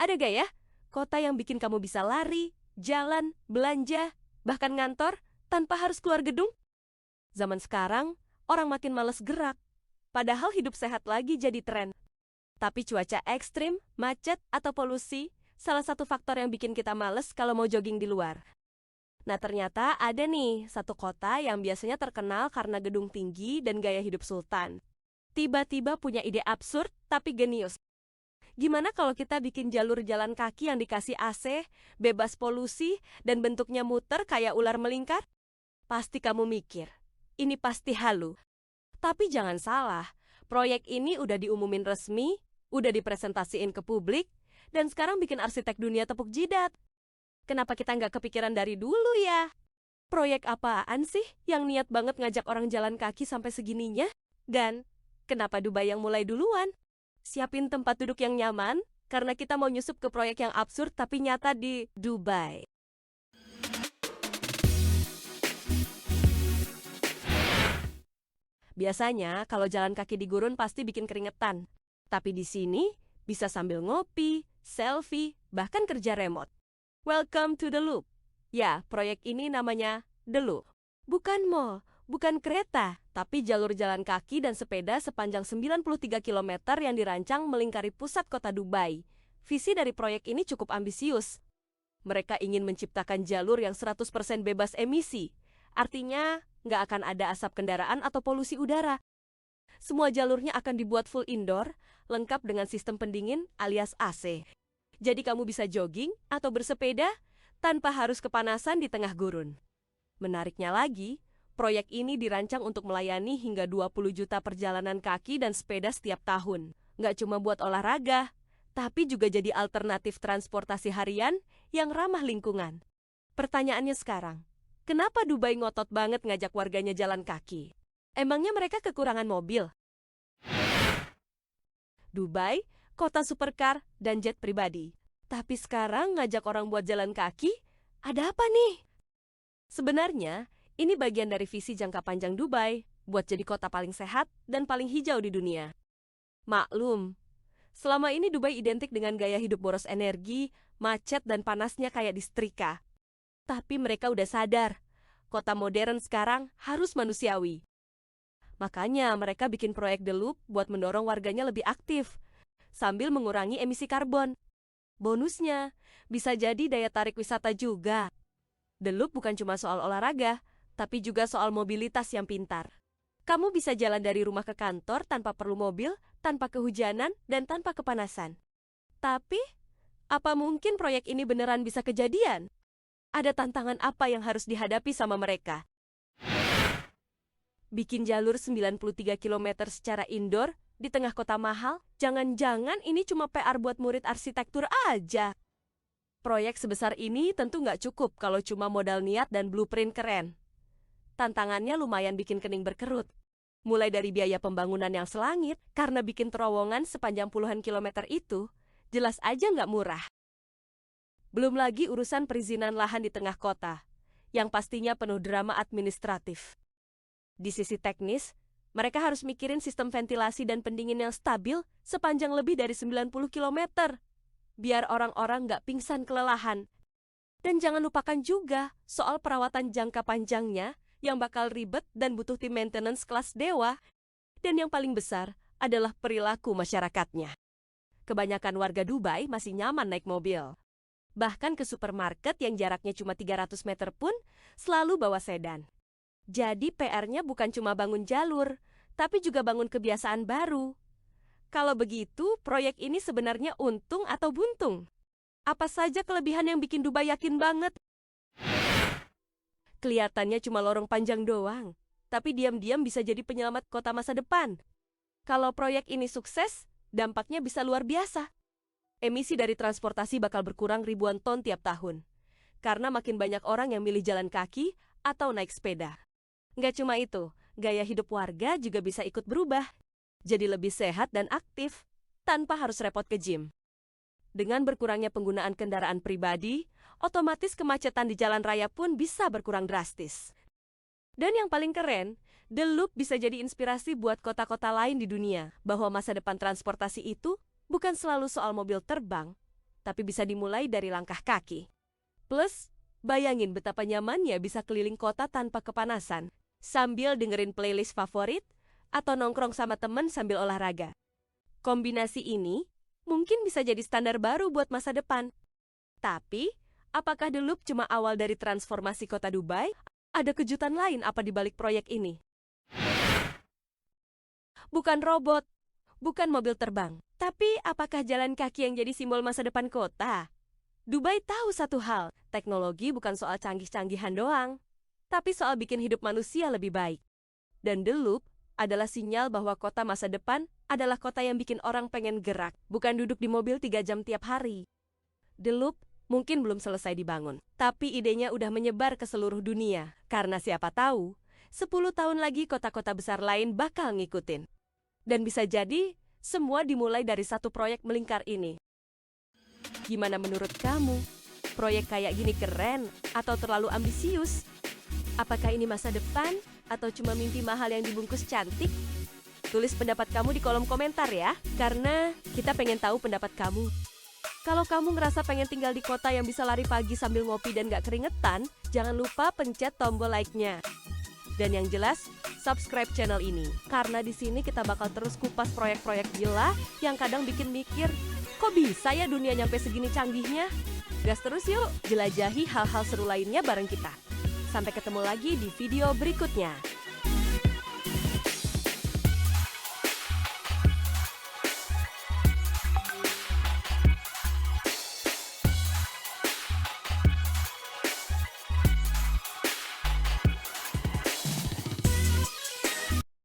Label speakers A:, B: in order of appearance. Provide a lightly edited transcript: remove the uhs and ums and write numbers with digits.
A: Ada gak ya? Kota yang bikin kamu bisa lari, jalan, belanja, bahkan ngantor tanpa harus keluar gedung? Zaman sekarang, orang makin males gerak. Padahal hidup sehat lagi jadi tren. Tapi cuaca ekstrim, macet, atau polusi, salah satu faktor yang bikin kita males kalau mau jogging di luar. Nah ternyata ada nih satu kota yang biasanya terkenal karena gedung tinggi dan gaya hidup sultan. Tiba-tiba punya ide absurd tapi genius. Gimana kalau kita bikin jalur jalan kaki yang dikasih AC, bebas polusi, dan bentuknya muter kayak ular melingkar? Pasti kamu mikir, ini pasti halu. Tapi jangan salah, proyek ini udah diumumin resmi, udah dipresentasiin ke publik, dan sekarang bikin arsitek dunia tepuk jidat. Kenapa kita nggak kepikiran dari dulu ya? Proyek apaan sih yang niat banget ngajak orang jalan kaki sampai segininya? Dan kenapa Dubai yang mulai duluan? Siapin tempat duduk yang nyaman, karena kita mau nyusup ke proyek yang absurd tapi nyata di Dubai. Biasanya kalau jalan kaki di gurun pasti bikin keringetan. Tapi di sini bisa sambil ngopi, selfie, bahkan kerja remote. Welcome to The Loop. Ya, proyek ini namanya The Loop. Bukan mall, bukan kereta, tapi jalur jalan kaki dan sepeda sepanjang 93 km yang dirancang melingkari pusat kota Dubai. Visi dari proyek ini cukup ambisius. Mereka ingin menciptakan jalur yang 100% bebas emisi. Artinya, nggak akan ada asap kendaraan atau polusi udara. Semua jalurnya akan dibuat full indoor, lengkap dengan sistem pendingin alias AC. Jadi kamu bisa jogging atau bersepeda tanpa harus kepanasan di tengah gurun. Menariknya lagi, proyek ini dirancang untuk melayani hingga 20 juta perjalanan kaki dan sepeda setiap tahun. Nggak cuma buat olahraga, tapi juga jadi alternatif transportasi harian yang ramah lingkungan. Pertanyaannya sekarang, kenapa Dubai ngotot banget ngajak warganya jalan kaki? Emangnya mereka kekurangan mobil? Dubai, kota supercar, dan jet pribadi. Tapi sekarang ngajak orang buat jalan kaki, ada apa nih? Sebenarnya, ini bagian dari visi jangka panjang Dubai, buat jadi kota paling sehat dan paling hijau di dunia. Maklum, selama ini Dubai identik dengan gaya hidup boros energi, macet dan panasnya kayak disetrika. Tapi mereka udah sadar, kota modern sekarang harus manusiawi. Makanya mereka bikin proyek The Loop buat mendorong warganya lebih aktif, sambil mengurangi emisi karbon. Bonusnya, bisa jadi daya tarik wisata juga. The Loop bukan cuma soal olahraga, tapi juga soal mobilitas yang pintar. Kamu bisa jalan dari rumah ke kantor tanpa perlu mobil, tanpa kehujanan, dan tanpa kepanasan. Tapi, apa mungkin proyek ini beneran bisa kejadian? Ada tantangan apa yang harus dihadapi sama mereka? Bikin jalur 93 km secara indoor di tengah kota mahal? Jangan-jangan ini cuma PR buat murid arsitektur aja. Proyek sebesar ini tentu nggak cukup kalau cuma modal niat dan blueprint keren. Tantangannya lumayan bikin kening berkerut. Mulai dari biaya pembangunan yang selangit, karena bikin terowongan sepanjang puluhan kilometer itu, jelas aja nggak murah. Belum lagi urusan perizinan lahan di tengah kota, yang pastinya penuh drama administratif. Di sisi teknis, mereka harus mikirin sistem ventilasi dan pendingin yang stabil sepanjang lebih dari 90 km, biar orang-orang nggak pingsan kelelahan. Dan jangan lupakan juga soal perawatan jangka panjangnya yang bakal ribet dan butuh tim maintenance kelas dewa. Dan yang paling besar adalah perilaku masyarakatnya. Kebanyakan warga Dubai masih nyaman naik mobil. Bahkan ke supermarket yang jaraknya cuma 300 meter pun selalu bawa sedan. Jadi PR-nya bukan cuma bangun jalur, tapi juga bangun kebiasaan baru. Kalau begitu, proyek ini sebenarnya untung atau buntung? Apa saja kelebihan yang bikin Dubai yakin banget? Kelihatannya cuma lorong panjang doang, tapi diam-diam bisa jadi penyelamat kota masa depan. Kalau proyek ini sukses, dampaknya bisa luar biasa. Emisi dari transportasi bakal berkurang ribuan ton tiap tahun, karena makin banyak orang yang milih jalan kaki atau naik sepeda. Nggak cuma itu, gaya hidup warga juga bisa ikut berubah. Jadi lebih sehat dan aktif, tanpa harus repot ke gym. Dengan berkurangnya penggunaan kendaraan pribadi, otomatis kemacetan di jalan raya pun bisa berkurang drastis. Dan yang paling keren, The Loop bisa jadi inspirasi buat kota-kota lain di dunia, bahwa masa depan transportasi itu bukan selalu soal mobil terbang, tapi bisa dimulai dari langkah kaki. Plus, bayangin betapa nyamannya bisa keliling kota tanpa kepanasan, sambil dengerin playlist favorit, atau nongkrong sama temen sambil olahraga. Kombinasi ini mungkin bisa jadi standar baru buat masa depan. Tapi, apakah The Loop cuma awal dari transformasi kota Dubai? Ada kejutan lain apa di balik proyek ini? Bukan robot, bukan mobil terbang. Tapi, apakah jalan kaki yang jadi simbol masa depan kota? Dubai tahu satu hal, teknologi bukan soal canggih-canggihan doang, tapi soal bikin hidup manusia lebih baik. Dan The Loop adalah sinyal bahwa kota masa depan adalah kota yang bikin orang pengen gerak, bukan duduk di mobil 3 jam tiap hari. The Loop mungkin belum selesai dibangun, tapi idenya udah menyebar ke seluruh dunia. Karena siapa tahu, 10 tahun lagi kota-kota besar lain bakal ngikutin. Dan bisa jadi, semua dimulai dari satu proyek melingkar ini. Gimana menurut kamu? Proyek kayak gini keren atau terlalu ambisius? Apakah ini masa depan atau cuma mimpi mahal yang dibungkus cantik? Tulis pendapat kamu di kolom komentar ya, karena kita pengen tahu pendapat kamu. Kalau kamu ngerasa pengen tinggal di kota yang bisa lari pagi sambil ngopi dan gak keringetan, jangan lupa pencet tombol like-nya. Dan yang jelas, subscribe channel ini, karena di sini kita bakal terus kupas proyek-proyek gila yang kadang bikin mikir, kok bisa ya dunia nyampe segini canggihnya? Gas terus yuk, jelajahi hal-hal seru lainnya bareng kita. Sampai ketemu lagi di video berikutnya.